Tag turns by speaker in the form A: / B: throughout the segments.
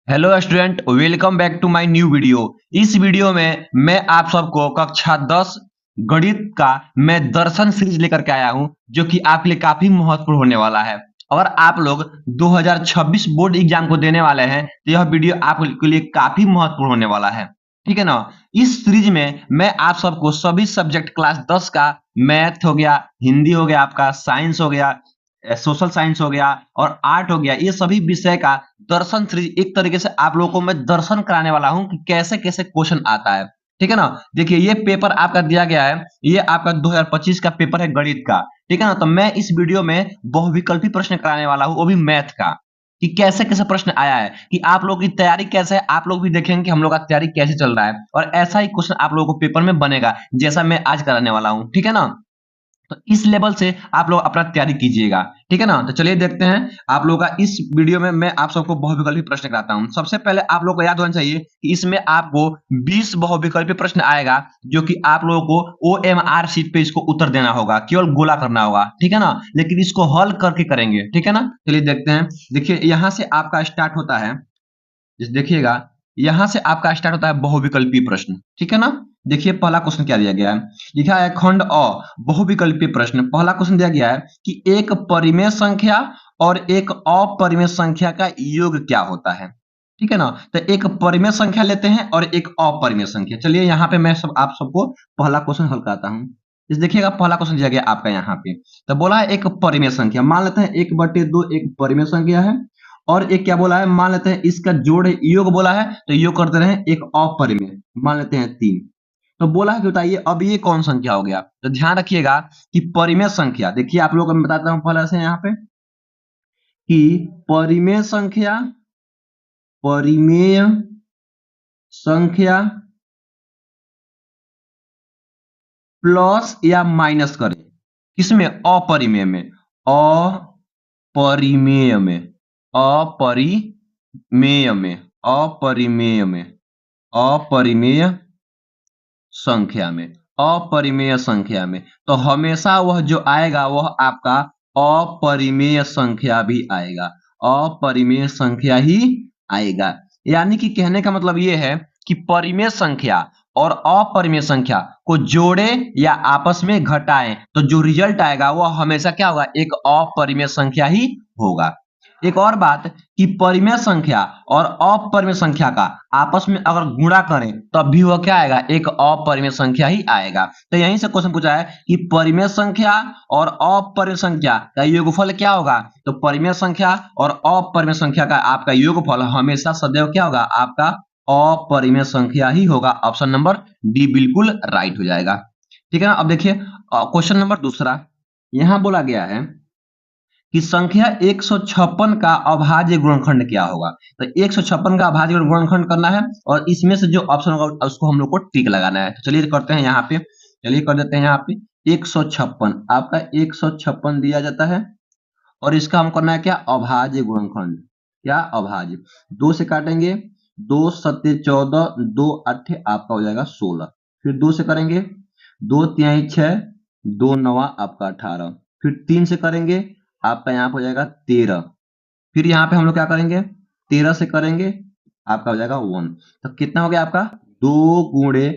A: Hello student, welcome back to my new video. इस video में मैं आप सबको कक्षा 10 गणित का मैं दर्शन सीरीज लेकर के आया हूं, जो कि आपके लिए काफी महत्वपूर्ण होने वाला है। और आप लोग 2026 बोर्ड एग्जाम को देने वाले हैं, तो यह वीडियो आपके लिए काफी महत्वपूर्ण होने वाला है। ठीक है ना। इस सीरीज में मैं आप सबको सभी सब्जेक्ट क्लास 10 का, मैथ हो गया, हिंदी हो गया, आपका साइंस हो गया, सोशल साइंस हो गया और आर्ट हो गया, ये सभी विषय का दर्शन सीरीज एक तरीके से आप लोगों को मैं दर्शन कराने वाला हूं कि कैसे कैसे क्वेश्चन आता है। ठीक है ना। देखिए, ये पेपर आपका दिया गया है, ये आपका 2025 का पेपर है गणित का। ठीक है ना। तो मैं इस वीडियो में बहुविकल्पी प्रश्न कराने वाला हूं, वो भी मैथ का, कि कैसे कैसे प्रश्न आया है, कि आप लोगों की तैयारी कैसे है। आप लोग भी देखेंगे कि हम लोग का तैयारी कैसे चल रहा है, और ऐसा ही क्वेश्चन आप लोगों को पेपर में बनेगा जैसा मैं आज कराने वाला हूं। ठीक है ना। तो इस लेवल से आप लोग अपना तैयारी कीजिएगा। ठीक है ना। तो चलिए देखते हैं आप लोगों का इस वीडियो में मैं आप सबको बहुविकल्पी प्रश्न कराता हूं। सबसे पहले आप लोगों को याद होना चाहिए कि इसमें आपको 20 बहुविकल्पी प्रश्न आएगा, जो कि आप लोगों को ओएमआर शीट पे इसको उत्तर देना होगा, केवल गोला करना होगा। ठीक है ना। लेकिन इसको हल करके करेंगे। ठीक है ना। चलिए देखते हैं। देखिए, यहां से आपका स्टार्ट होता है, देखिएगा, यहां से आपका स्टार्ट होता है बहुविकल्पीय प्रश्न। ठीक है ना। देखिए पहला क्वेश्चन क्या दिया गया है। लिखा है खंड अ, बहुविकल्पीय प्रश्न। पहला क्वेश्चन दिया गया है कि एक परिमेय संख्या और एक अपरिमेय संख्या का योग क्या होता है। ठीक है ना। तो एक परिमेय संख्या लेते हैं और एक अपरिमेय संख्या। चलिए यहाँ पे मैं सब आप सबको पहला क्वेश्चन हल कराता हूँ। इस देखिएगा, पहला क्वेश्चन दिया गया आपका यहाँ पे। तो बोला है एक परिमेय संख्या, मान लेते हैं 1/2 एक परिमेय संख्या है। और एक क्या बोला है, मान लेते हैं इसका जोड़ योग बोला है, तो योग करते रहे एक अपरिमेय, मान लेते हैं 3। तो बोला है कि बताइए अब ये कौन संख्या हो गया। तो ध्यान रखिएगा कि परिमेय संख्या, देखिए आप लोगों को मैं बताता हूं पहले से यहाँ पे कि परिमेय संख्या, परिमेय संख्या प्लस या माइनस करें किसमें, अपरिमेय में, अपरिमेय में, अपरिमेय में, अपरिमेय में, अपरिमेय संख्या में, अपरिमेय संख्या में। तो हमेशा वह जो आएगा वह आपका अपरिमेय संख्या भी आएगा, अपरिमेय संख्या ही आएगा। यानी कि कहने का मतलब ये है कि परिमेय संख्या और अपरिमेय संख्या को जोड़े या आपस में घटाएं, तो जो रिजल्ट आएगा वह हमेशा क्या होगा, एक अपरिमेय संख्या ही होगा। एक और बात कि परिमेय संख्या और अपरिमेय संख्या का आपस में अगर गुणा करें तब भी वह क्या आएगा, एक अपरिमेय संख्या ही आएगा। तो यहीं से क्वेश्चन पूछा है कि परिमेय संख्या और अपरिमेय संख्या का योगफल क्या होगा। तो परिमेय संख्या और अपरिमेय संख्या का आपका योगफल हमेशा सदैव क्या होगा, आपका अपरिमेय संख्या ही होगा। ऑप्शन नंबर डी बिल्कुल राइट हो जाएगा। ठीक है ना। अब देखिए क्वेश्चन नंबर दूसरा, यहां बोला गया है कि संख्या 156 का अभाज्य गुणनखंड क्या होगा। तो 156 का अभाज्य गुणनखंड करना है, और इसमें से जो ऑप्शन होगा उसको हम लोग को टिक लगाना है। तो चलिए करते हैं यहाँ पे, चलिए कर देते हैं यहाँ पे 156, आपका 156 दिया जाता है, और इसका हम करना है क्या, अभाज्य गुणनखंड। क्या अभाज्य, 2 से काटेंगे, 2 सत्ते 14, 2 अट्ठे आपका हो जाएगा 16। फिर 2 से करेंगे, 2 तिहाई 6, 2 नवा आपका 18। फिर 3 से करेंगे, आपका यहाँ पे हो जाएगा 13। फिर यहाँ पे हम लोग क्या करेंगे, 13 से करेंगे, आपका हो जाएगा 1। तो कितना हो गया आपका, 2 गुणे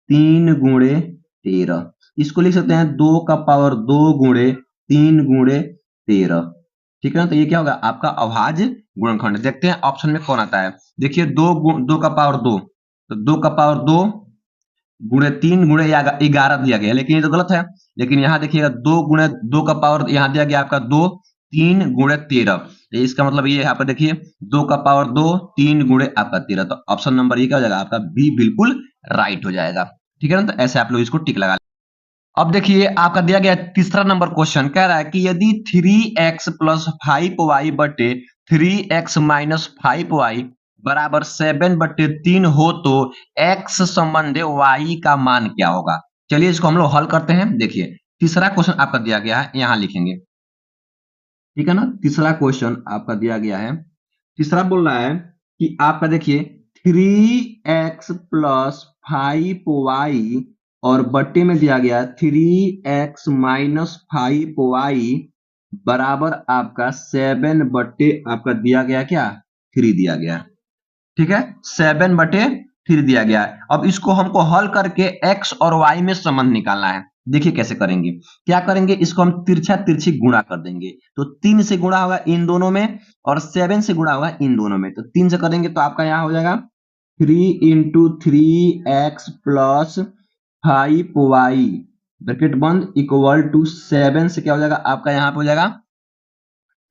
A: 3 गुणे 13। इसको लिख सकते हैं 2 का पावर 2 गुणे 3 गुणे 13। ठीक है ना। तो ये क्या होगा, आपका अभाज्य गुणनखंड। देखते हैं ऑप्शन में कौन आता है। देखिए 2 का पावर 2, तो 2 का पावर 2 गुणे 3 गुणे 11 दिया गया, लेकिन ये तो गलत है। लेकिन यहाँ देखिएगा 2 गुणे 2 का पावर यहाँ दिया गया आपका 2, 3 गुणे 13। तो इसका मतलब ये यहाँ पर देखिए 2 का पावर 2, 3 गुणे आपका 13। तो ऑप्शन नंबर ये क्या हो जाएगा, आपका बी बिल्कुल राइट हो जाएगा। ठीक है ना। तो ऐसे आप लोग इसको टिक लगा। अब देखिए आपका दिया गया तीसरा नंबर क्वेश्चन, कह रहा है कि यदि 3x प्लस 5y बटे 3x माइनस 5y बराबर 7/3 हो तो x संबंधी y का मान क्या होगा। चलिए इसको हम लोग हल करते हैं। देखिए तीसरा क्वेश्चन आपका दिया गया है, यहां लिखेंगे। ठीक है ना। तीसरा क्वेश्चन आपका दिया गया है, तीसरा बोल रहा है कि आपका देखिए 3x प्लस 5y और बट्टे में दिया गया 3x माइनस 5y बराबर आपका 7 बट्टे आपका दिया गया क्या, 3 दिया गया है। ठीक है, 7/3 दिया गया है। अब इसको हमको हल करके x और y में संबंध निकालना है। देखिए कैसे करेंगे, क्या करेंगे, इसको हम तिरछा तिरछी गुणा कर देंगे। तो 3 से गुणा होगा इन दोनों में और 7 से गुणा होगा इन दोनों में। तो 3 से करेंगे तो आपका यहाँ हो जाएगा 3 × 3x प्लस 5y ब्रैकेट बंद इक्वल टू 7 से क्या हो जाएगा, आपका यहाँ पे हो जाएगा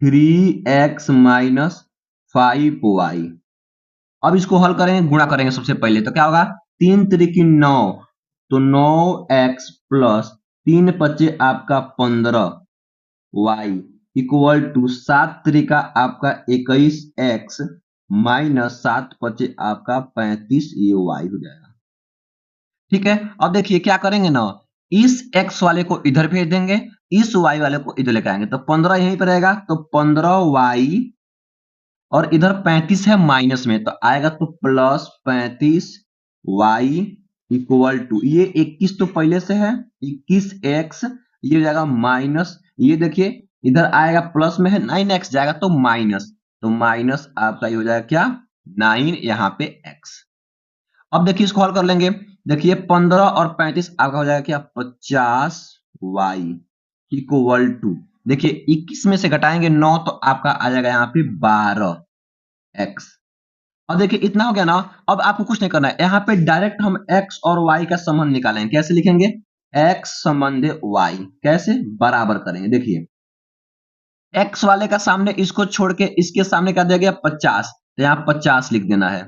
A: 3x माइनस 5y। अब इसको हल करेंगे, गुणा करेंगे सबसे पहले। तो क्या होगा, 3 त्रिकी 9, तो 9x प्लस 3 पचे आपका 15y इक्वल टू 7 त्रिका आपका 21x माइनस 7 पचे आपका 35, ये y हो जाएगा। ठीक है, अब देखिए क्या करेंगे ना, इस x वाले को इधर भेज देंगे, इस y वाले को इधर लेकर आएंगे। तो 15 यहीं पर रहेगा, तो 15y और इधर 35 है माइनस में, तो आएगा तो प्लस 35y इक्वल टू, ये 21 तो पहले से है 21x, ये हो जाएगा माइनस, ये देखिए इधर आएगा प्लस में है 9x जाएगा तो माइनस, तो माइनस आपका ये हो जाएगा क्या 9 यहाँ पे x। अब देखिए इसको हल कर लेंगे। देखिए 15 और 35 आपका हो जाएगा क्या 50y इक्वल टू, देखिए 21 में से घटाएंगे 9 तो आपका आ जाएगा यहाँ पे 12x। अब देखिए इतना हो गया ना। अब आपको कुछ नहीं करना है, यहाँ पे डायरेक्ट हम x और y का संबंध निकालेंगे। कैसे लिखेंगे, x संबंध y, कैसे बराबर करेंगे। देखिए x वाले का सामने इसको छोड़ के इसके सामने क्या दिया गया 50, तो यहाँ 50 लिख देना है।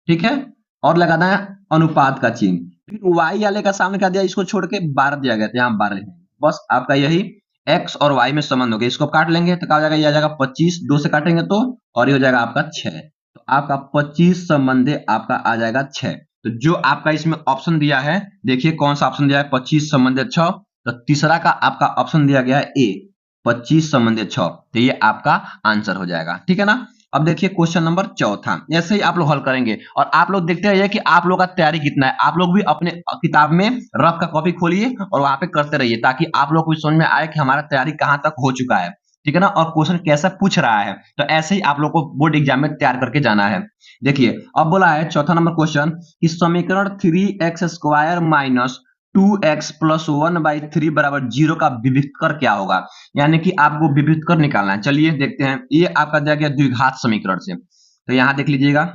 A: ठीक है, और लगाना है अनुपात का चिन्ह। फिर y वाले का सामने क्या दिया, इसको छोड़ के 12 दिया गया, तो यहाँ 12 लिखेंगे। बस आपका यही x और y में संबंध हो गया। इसको काट लेंगे तो क्या हो जाएगा, ये आ जाएगा 25, 2 से काटेंगे तो, और ये हो जाएगा आपका 6, तो आपका 25 संबंध आपका आ जाएगा 6। तो जो आपका इसमें ऑप्शन दिया है, देखिए कौन सा ऑप्शन दिया है, 25 संबंध 6, तो तीसरा का आपका ऑप्शन दिया गया है ए, 25 संबंध 6, तो ये आपका आंसर हो जाएगा। ठीक है ना। अब देखिए क्वेश्चन नंबर 4, ऐसे ही आप लोग हल करेंगे और आप लोग देखते रहिए कि आप लोग का तैयारी कितना है। आप लोग भी अपने किताब में रफ का कॉपी खोलिए और वहां पे करते रहिए, ताकि आप लोग को समझ में आए कि हमारा तैयारी कहां तक हो चुका है। ठीक है ना, और क्वेश्चन कैसा पूछ रहा है। तो ऐसे ही आप लोग को बोर्ड एग्जाम में तैयार करके जाना है। देखिए अब बोला है चौथा नंबर क्वेश्चन कि समीकरण 3x² माइनस 2x प्लस 1/3 बराबर 0 का विविधकर क्या होगा। यानी कि आपको विविधकर निकालना है। चलिए देखते हैं, ये आपका दिया गया द्विघात समीकरण से, तो यहां देख लीजिएगा।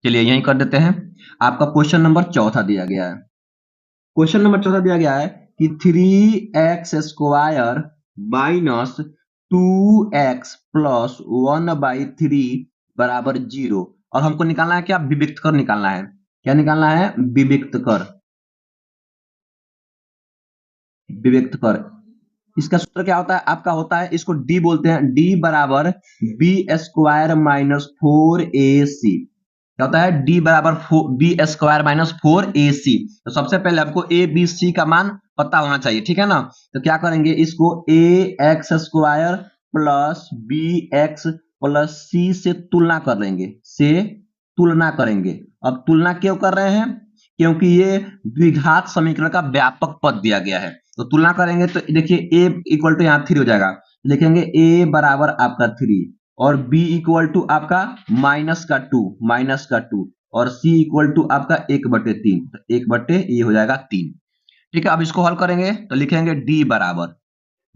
A: चलिए यहीं कर देते हैं। आपका क्वेश्चन नंबर 4 दिया गया है। क्वेश्चन नंबर 4 दिया गया है कि 3x² माइनस 2x प्लस 1/3 बराबर 0, और हमको निकालना है क्या, विविधकर निकालना है। क्या निकालना है, विविधकर। विविधकर, इसका सूत्र क्या होता है, आपका होता है, इसको d बोलते हैं, d बराबर b² माइनस 4ac। क्या होता है, d बराबर b² माइनस 4ac। तो सबसे पहले हमको a b c का मान पता होना चाहिए। ठीक है ना, तो क्या करेंगे, इसको ax² plus bx plus c से तुलना कर लेंगे, से तुलना करेंगे। अब तुलना क्यों कर रहे हैं, क्योंकि ये द्विघात समीकरण का व्यापक पद दिया गया है। तो तुलना करेंगे तो देखिए a इक्वल टू यहाँ 3 हो जाएगा, लिखेंगे a बराबर आपका 3 और b इक्वल टू आपका माइनस का 2 और c इक्वल टू आपका 1/3, तो 1/, ये हो जाएगा 3। ठीक है, अब इसको हल करेंगे तो लिखेंगे d बराबर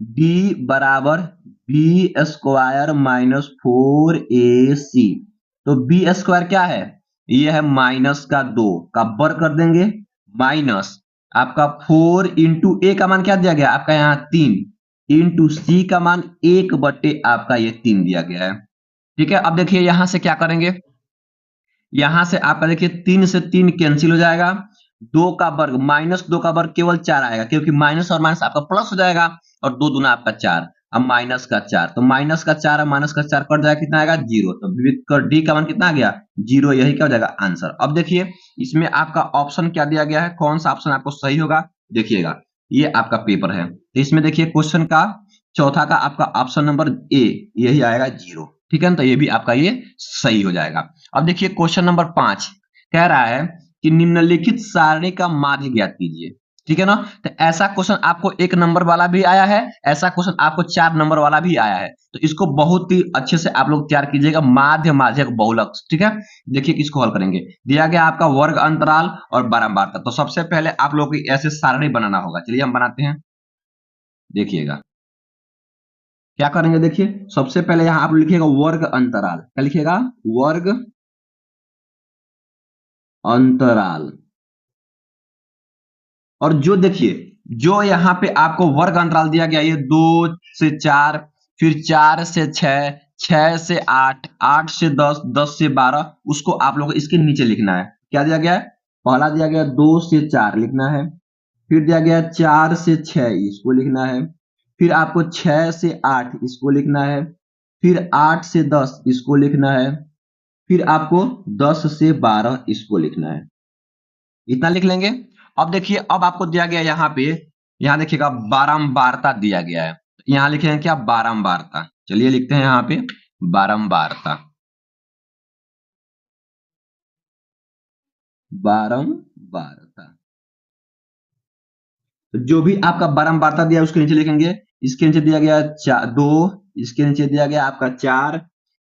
A: b² माइनस 4ac। तो b² क्या है, ये है माइनस का 2 का वर्ग कर देंगे, माइनस आपका 4 इंटू ए का मान क्या दिया गया, आपका यहाँ 3 इंटू सी का मान 1/, आपका ये 3 दिया गया है। ठीक है, अब देखिए यहां से क्या करेंगे, यहां से आपका देखिए 3 से 3 कैंसिल हो जाएगा, 2 का वर्ग माइनस 2 का वर्ग केवल 4 आएगा, क्योंकि माइनस और माइनस आपका प्लस हो जाएगा, और 2 दूना आपका 4, अब माइनस का 4, तो माइनस का 4 और माइनस का 4 कट जाएगा, कितना आएगा 0। तो विविधकर डी का मान कितना आ गया 0, यही क्या हो जाएगा आंसर। अब देखिए इसमें आपका ऑप्शन क्या दिया गया है, कौन सा ऑप्शन आपको सही होगा, देखिएगा ये आपका पेपर है, तो इसमें देखिए क्वेश्चन का चौथा का आपका ऑप्शन नंबर ए यही आएगा 0। ठीक है ना, तो ये भी आपका ये सही हो जाएगा। अब देखिए क्वेश्चन नंबर 5 कह रहा है कि निम्नलिखित सारणी का माध्य ज्ञात कीजिए। ठीक है ना। तो ऐसा क्वेश्चन आपको 1 नंबर वाला भी आया है, ऐसा क्वेश्चन आपको 4 नंबर वाला भी आया है। तो इसको बहुत ही अच्छे से आप लोग तैयार कीजिएगा, माध्य माध्यक बहुलक। ठीक है, देखिए किसको हल करेंगे। दिया गया आपका वर्ग अंतराल और बारंबारता। तो सबसे पहले आप लोग को ऐसे सारणी बनाना होगा। चलिए हम बनाते हैं, देखिएगा क्या करेंगे। देखिए सबसे पहले यहां आप लिखिएगा वर्ग अंतराल। क्या लिखिएगा? वर्ग अंतराल। और जो देखिए जो यहाँ पे आपको वर्ग अंतराल दिया गया, ये 2 से 4, फिर 4 से 6, 6 से 8, 8 से 10, 10 से 12, उसको आप लोग इसके नीचे लिखना है। क्या दिया गया है? पहला दिया गया 2 से 4 लिखना है, फिर दिया गया 4 से 6 इसको लिखना है, फिर आपको 6 से 8 इसको लिखना है, फिर 8 से 10 इसको लिखना है, फिर आपको 10 से 12 इसको लिखना है। इतना लिख लेंगे। अब देखिए अब आपको दिया गया यहाँ पे, यहाँ देखिएगा बारंबारता दिया गया है। यहाँ लिखेंगे क्या? बारंबारता। चलिए लिखते हैं यहाँ पे बारंबारता। बारंबारता जो भी आपका बारंबारता दिया है उसके नीचे लिखेंगे। इसके नीचे दिया गया 2, इसके नीचे दिया गया आपका 4,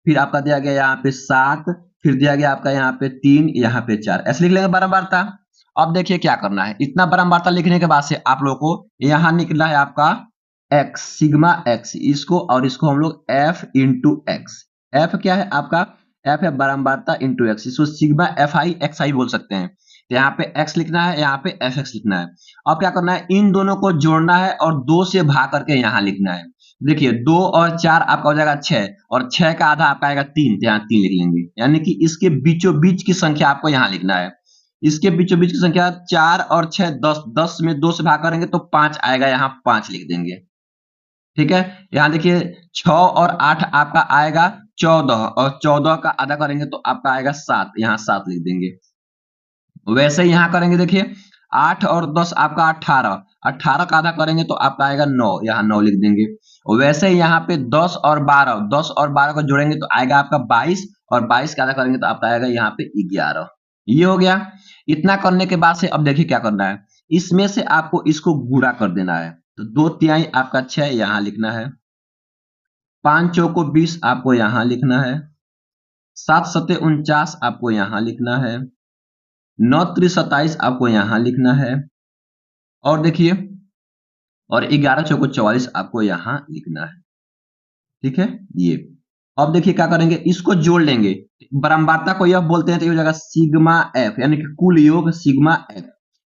A: फिर आपका दिया गया यहाँ पे 7, फिर दिया गया आपका यहाँ पे 3, यहाँ पे 4, ऐसे लिख लेंगे बारंबारता। अब देखिए क्या करना है। इतना बारंबारता लिखने के बाद से आप लोग को यहाँ निकला है आपका x, सिग्मा x, इसको और इसको हम लोग f इंटू एक्स। एफ क्या है आपका? एफ है बारंबारता इंटू एक्स, इसको सिग्मा एफ आई एक्स आई बोल सकते हैं। तो यहाँ पे x लिखना है, यहाँ पे एफ एक्स लिखना है। अब क्या करना है, इन दोनों को जोड़ना है और 2 से भाग करके यहाँ लिखना है। देखिए 2 और 4 आपका हो जाएगा 6, और 6 का आधा आपका आएगा 3, तो यहाँ 3 लिख लेंगे। यानी कि इसके बीचों बीच की संख्या आपको यहाँ लिखना है। इसके बीचों बीच की संख्या 4 और 6 10, 10 में 2 से भाग करेंगे तो 5 आएगा, यहाँ 5 लिख देंगे। ठीक है, यहाँ देखिए 6 और 8 आपका आएगा 14, और 14 का आधा करेंगे तो आपका आएगा 7, यहाँ 7 लिख देंगे। वैसे ही यहाँ करेंगे, देखिए 8 और 10 आपका 18, 18 का आधा करेंगे तो आपका आएगा 9, यहाँ 9 लिख देंगे। वैसे ही यहाँ पे 10 और 12, 10 और 12 को जोड़ेंगे तो आएगा आपका 22, और 22 का आधा करेंगे तो आपका आएगा यहाँ पे 11। ये हो गया। इतना करने के बाद से अब देखिए क्या करना है। इसमें से आपको इसको गुणा कर देना है। तो 2 तिहाई आपका 6 यहाँ लिखना है, 5 चौको 20 आपको यहाँ लिखना है, 7 सत्ते 49 आपको यहाँ लिखना है, 9 त्रि 27 आपको यहाँ लिखना है, और देखिए और 11 चौको 44 आपको यहाँ लिखना है। ठीक है, ये अब देखिए क्या करेंगे, इसको जोड़ लेंगे। बारंबारता को यह बोलते हैं, तो ये हो जाएगा सिग्मा एफ, यानी कि कुल योग सिग्मा एफ।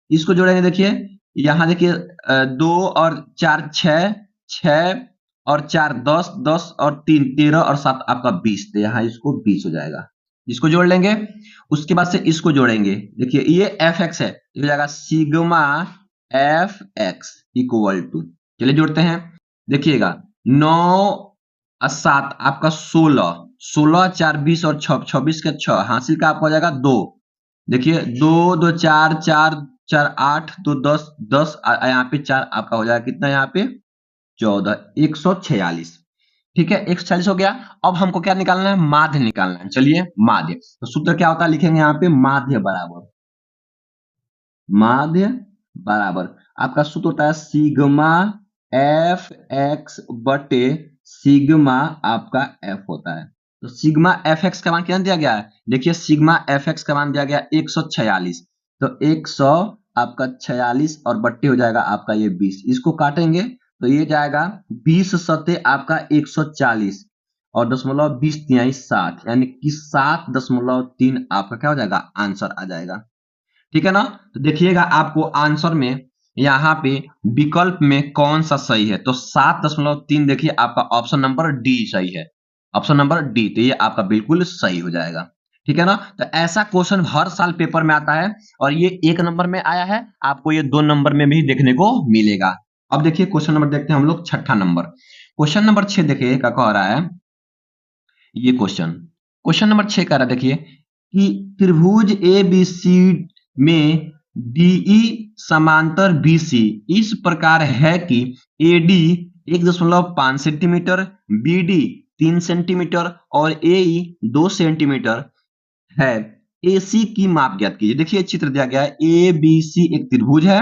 A: इसको जोड़ेंगे, देखिए यहाँ देखिए 2 और 4 6, 6 और 4 10, 10 और 3 13 और 7 आपका 20, तो यहाँ इसको 20 हो जाएगा। इसको जोड़ लेंगे, उसके बाद से इसको जोड़ेंगे। देखिए ये एफ एक्स है, ये हो जाएगा sigma F X equal to, चलिए जोड़ते हैं। देखिएगा 9 और 7 आपका 16, 16 4 20 और 26 का 6 हासिल का आपका हो जाएगा 2। देखिए 2 2 4 4 4 8 2 10 10, यहाँ पे 4 आपका हो जाएगा कितना, यहाँ पे 14, 146। ठीक है, 146 हो गया। अब हमको क्या निकालना है? माध्य निकालना है। चलिए माध्य, तो सूत्र क्या होता है, लिखेंगे यहाँ पे माध्य बराबर, माध्य बराबर आपका सूत्र होता है सिग्मा एफ एक्स बटे सिग्मा आपका एफ होता है। तो सिग्मा एफ एक्स का मान कितना दिया गया है? देखिए सिग्मा एफ एक्स का मान दिया गया 146, तो 100 आपका 46 और बट्टे हो जाएगा आपका ये 20। इसको काटेंगे तो ये जाएगा 20 सत्ते आपका 140 और दशमलव 20 तिहाई 60, यानी कि 7.3 आपका क्या हो जाएगा, आंसर आ जाएगा। ठीक है ना। तो देखिएगा आपको आंसर में यहाँ पे विकल्प में कौन सा सही है, तो 7.3 देखिए आपका ऑप्शन नंबर डी सही है, ऑप्शन नंबर डी, तो ये आपका बिल्कुल सही हो जाएगा। ठीक है ना। तो ऐसा क्वेश्चन हर साल पेपर में आता है, और ये 1 नंबर में आया है, आपको ये 2 नंबर में भी देखने को मिलेगा। अब देखिए क्वेश्चन नंबर देखते हैं हम लोग, छठा नंबर, क्वेश्चन नंबर 6 देखिए क्या कह रहा है ये क्वेश्चन नंबर 6 कह रहा है, देखिए कि त्रिभुज ए बी सी में डीई समांतर बीसी इस प्रकार है कि एडी 1.5 सेंटीमीटर, बीडी 3 सेंटीमीटर और एई 2 सेंटीमीटर है। एसी की माप ज्ञात कीजिए। देखिए चित्र दिया गया है, ए बी सी एक त्रिभुज है,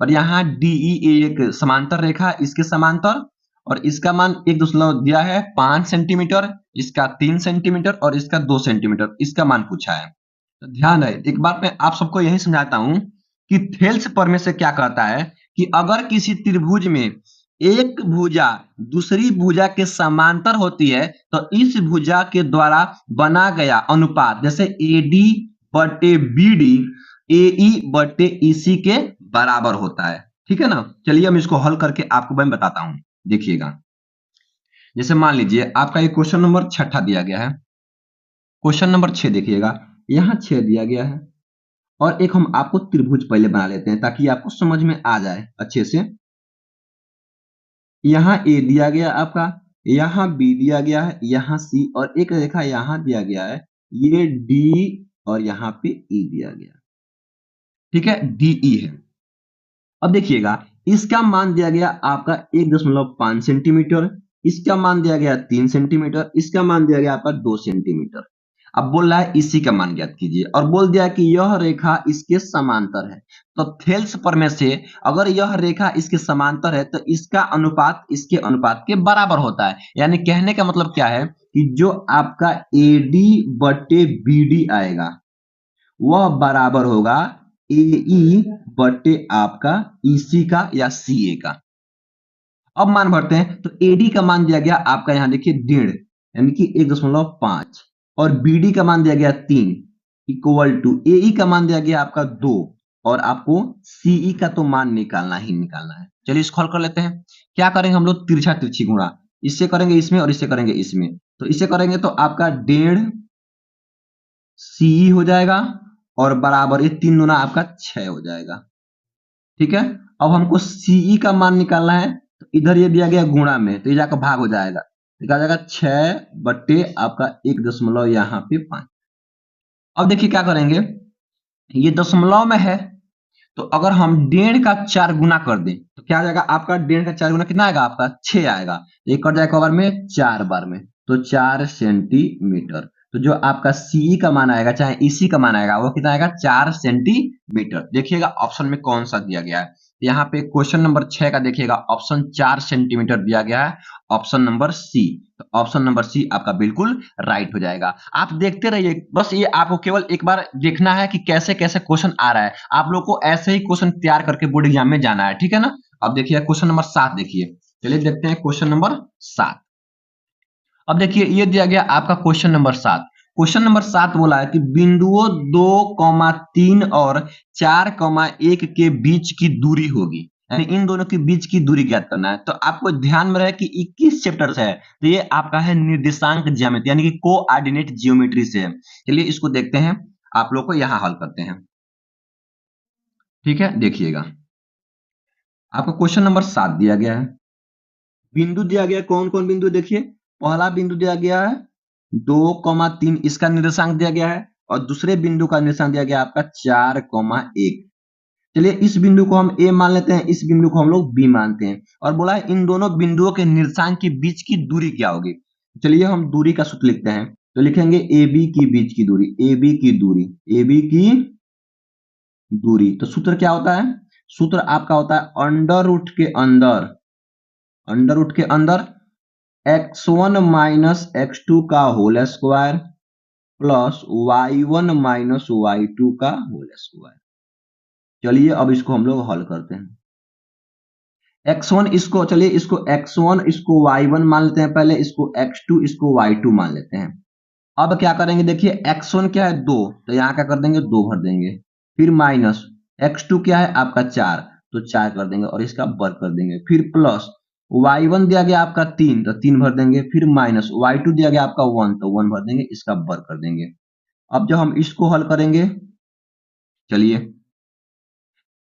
A: और यहाँ DE एक समांतर रेखा है, इसके समांतर, और इसका मान 1 दिया है 5 सेंटीमीटर, इसका 3 सेंटीमीटर और इसका 2 सेंटीमीटर, इसका मान पूछा है। तो ध्यान रहे, एक बार मैं आप सबको यही समझाता हूं कि थेल्स प्रमेय से क्या कहता है कि अगर किसी त्रिभुज में एक भुजा दूसरी भुजा के समांतर होती है तो इस भुजा के द्वारा बना गया अनुपात, जैसे AD बटे BD AE बटे EC के बराबर होता है। ठीक है ना। चलिए हम इसको हल करके आपको मैं बताता हूं, देखिएगा। जैसे मान लीजिए आपका एक क्वेश्चन नंबर 6 दिया गया है, क्वेश्चन नंबर 6 देखिएगा, यहां 6 दिया गया है और एक हम आपको त्रिभुज पहले बना लेते हैं ताकि आपको समझ में आ जाए अच्छे से। यहाँ A दिया गया आपका, यहाँ B दिया गया है, यहाँ C और एक रेखा यहाँ दिया गया है, ये D और यहाँ पे E दिया गया। ठीक है, DE है। अब देखिएगा इसका मान दिया गया आपका 1.5 सेंटीमीटर, इसका मान दिया गया 3 सेंटीमीटर, इसका मान दिया गया आपका 2 सेंटीमीटर। अब बोल रहा है इसी का मान ज्ञात कीजिए और बोल दिया कि यह रेखा इसके समांतर है। तो थेल्स प्रमेय से अगर यह रेखा इसके समांतर है तो इसका अनुपात इसके अनुपात के बराबर होता है। यानी कहने का मतलब क्या है कि जो आपका AD बटे BD आएगा वह बराबर होगा AE बटे आपका EC का या CA का। अब मान भरते हैं तो AD का मान दिया गया आपका यहाँ देखिए 1.5 यानी कि 1.5 और BD का मान दिया गया 3 इक्वल टू AE का मान दिया गया आपका 2 और आपको CE का तो मान निकालना ही निकालना है। चलिए इसको हल कर लेते हैं। क्या करेंगे हम लोग, तिरछा तिरछी गुणा, इससे करेंगे इसमें और इससे करेंगे इसमें। तो इससे करेंगे तो आपका 1.5 CE हो जाएगा और बराबर ये 3 गुना आपका 6 हो जाएगा। ठीक है, अब हमको CE का मान निकालना है तो इधर ये दिया गया गुणा में तो ये जाकर भाग हो जाएगा, देखा जाएगा 6 बटे आपका 1 यहाँ पे 5। अब देखिए क्या करेंगे, ये दशमलव में है तो अगर हम 1.5 का 4 गुना कर दें तो क्या आ जाएगा आपका 1.5 का 4 गुना कितना आएगा आपका 6 आएगा। ये कट जाएगा बार में 4 बार में तो 4 सेंटीमीटर। तो जो आपका CE का मान आएगा चाहे EC का मान आएगा वो कितना आएगा 4 सेंटीमीटर। देखिएगा ऑप्शन में कौन सा दिया गया है, यहाँ पे क्वेश्चन नंबर 6 का देखिएगा ऑप्शन 4 सेंटीमीटर दिया गया है, ऑप्शन नंबर C। तो ऑप्शन नंबर C आपका बिल्कुल राइट हो जाएगा। आप देखते रहिए, बस ये आपको केवल एक बार देखना है कि कैसे कैसे क्वेश्चन आ रहा है। आप लोग को ऐसे ही क्वेश्चन तैयार करके बोर्ड एग्जाम में जाना है, ठीक है ना। अब देखिए क्वेश्चन नंबर 7 देखिए, चलिए देखते हैं क्वेश्चन नंबर 7। अब देखिए ये दिया गया आपका क्वेश्चन नंबर 7। क्वेश्चन नंबर 7 बोला है कि बिंदुओं 2,3 और 4,1 के बीच की दूरी होगी, यानी इन दोनों के बीच की दूरी ज्ञात करना है। तो आपको ध्यान में रहे कि 21 चैप्टर से है तो ये आपका है निर्देशांक ज्यामिति यानी कि कोऑर्डिनेट जियोमेट्री से है। चलिए इसको देखते हैं, आप लोग को यहां हल करते हैं। ठीक है, देखिएगा आपको क्वेश्चन नंबर 7 दिया गया है, बिंदु दिया गया, कौन कौन बिंदु देखिए, पहला बिंदु दिया गया है 2,3 इसका निर्देशांक दिया गया है और दूसरे बिंदु का निर्देशांक दिया गया आपका 4,1। चलिए इस बिंदु को हम A मान लेते हैं, इस बिंदु को हम लोग B मानते हैं और बोला है इन दोनों बिंदुओं के निर्देशांक के बीच की दूरी क्या होगी। चलिए हम दूरी का सूत्र लिखते हैं, तो लिखेंगे AB की बीच की दूरी, AB की दूरी, AB की दूरी। तो सूत्र क्या होता है, सूत्र आपका होता है अंडर रूट के अंदर x1 माइनस x2 का whole square plus y1 minus y2 का होल स्क्वायर। चलिए अब इसको हम लोग हल करते हैं। x1 इसको, चलिए इसको x1 इसको y1 मान लेते हैं पहले, इसको x2 इसको y2 मान लेते हैं। अब क्या करेंगे, देखिए x1 क्या है 2 तो यहाँ क्या कर देंगे 2 भर देंगे, फिर माइनस x2 क्या है आपका 4 तो 4 कर देंगे और इसका वर्ग कर देंगे, फिर प्लस y1 दिया गया आपका 3 तो 3 भर देंगे, फिर माइनस y2 दिया गया आपका 1 तो 1 भर देंगे, इसका वर्ग कर देंगे। अब जब हम इसको हल करेंगे, चलिए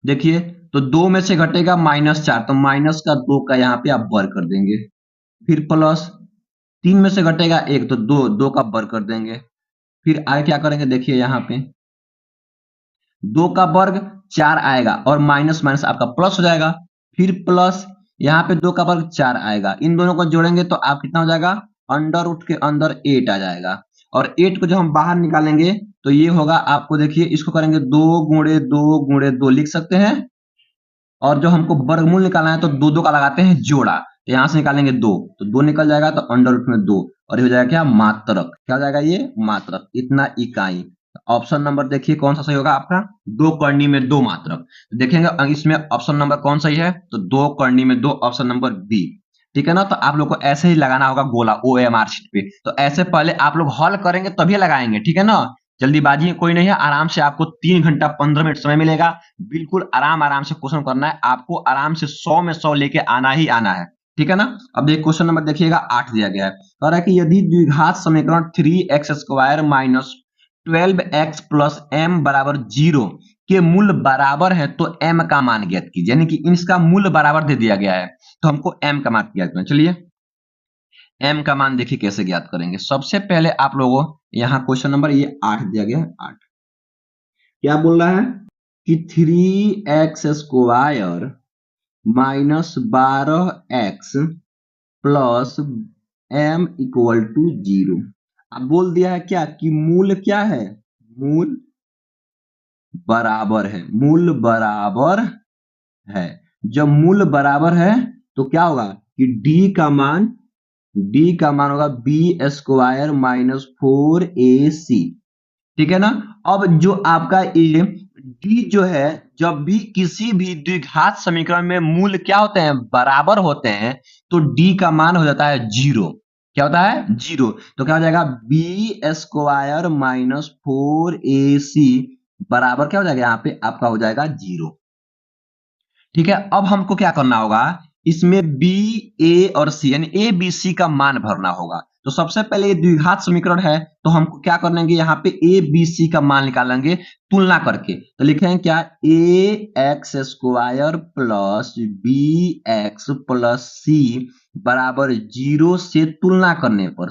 A: देखिए तो 2 में से घटेगा -4 तो माइनस का 2 का यहाँ पे आप वर्ग कर देंगे, फिर प्लस 3 में से घटेगा 1 तो 2 का वर्ग कर देंगे, फिर आगे क्या करेंगे, देखिए यहाँ पे 2 का वर्ग 4 आएगा और माइनस माइनस आपका प्लस हो जाएगा, फिर प्लस यहाँ पे 2 का वर्ग 4 आएगा, इन दोनों को जोड़ेंगे तो आप कितना हो जाएगा अंडर रूट के अंदर 8 आ जाएगा और 8 को जब हम बाहर निकालेंगे तो ये होगा आपको, देखिए इसको करेंगे 2 गुणे 2 गुणे 2 लिख सकते हैं और जो हमको वर्गमूल निकालना है तो दो दो का लगाते हैं जोड़ा, तो यहाँ से निकालेंगे दो, तो दो निकल जाएगा, तो अंडर रूट में दो, और ये हो जाएगा क्या, मात्रक। क्या हो जाएगा ये, मात्रक, इतना इकाई। ऑप्शन नंबर देखिए कौन सा सही होगा आपका, दो करनी में दो मात्रक। देखेंगे इसमें ऑप्शन नंबर कौन सही है, तो दो करनी में दो, ऑप्शन नंबर बी। ठीक है ना, तो आप लोग को ऐसे ही लगाना होगा गोला OMR शीट पे। तो ऐसे पहले आप लोग हल करेंगे तभी लगाएंगे, ठीक है ना। जल्दीबाजी कोई नहीं है, आराम से आपको 3 घंटा 15 मिनट समय मिलेगा, बिल्कुल आराम आराम से क्वेश्चन करना है आपको, आराम से 100 में 100 लेके आना ही आना है, ठीक है ना। अब देखिए क्वेश्चन नंबर देखिएगा 8 दिया गया है, कह रहा है कि यदि द्विघात समीकरण 3x² minus 12x plus m बराबर 0 के मूल्य बराबर है तो m का मान ज्ञात कीजिए, यानी कि इसका मूल्य बराबर दे दिया गया है, तो हमको m का मान ज्ञात करना। चलिए m का मान देखिए कैसे ज्ञात करेंगे। सबसे पहले आप लोगों यहाँ क्वेश्चन नंबर ये 8 दिया गया है, 8 क्या बोल रहा है कि 3x² minus 12x plus m equal to 0। अब बोल दिया है क्या कि मूल क्या है, मूल बराबर है, मूल बराबर है। जब मूल बराबर है तो क्या होगा कि d का मान होगा b² माइनस 4ac, ठीक है ना। अब जो आपका ये d जो है, जब भी किसी भी द्विघात समीकरण में मूल क्या होते हैं, बराबर होते हैं, तो d का मान हो जाता है 0। क्या होता है, 0। तो क्या हो जाएगा, b² माइनस 4ac बराबर क्या हो जाएगा, यहाँ पे आपका हो जाएगा 0। ठीक है, अब हमको क्या करना होगा, इसमें b, a और c यानी a, b, c का मान भरना होगा। तो सबसे पहले ये द्विघात समीकरण है, तो हमको क्या करेंगे, यहाँ पे a, b, c का मान निकालेंगे तुलना करके। तो लिखेंगे क्या, ax² plus bx plus c बराबर 0 से तुलना करने पर,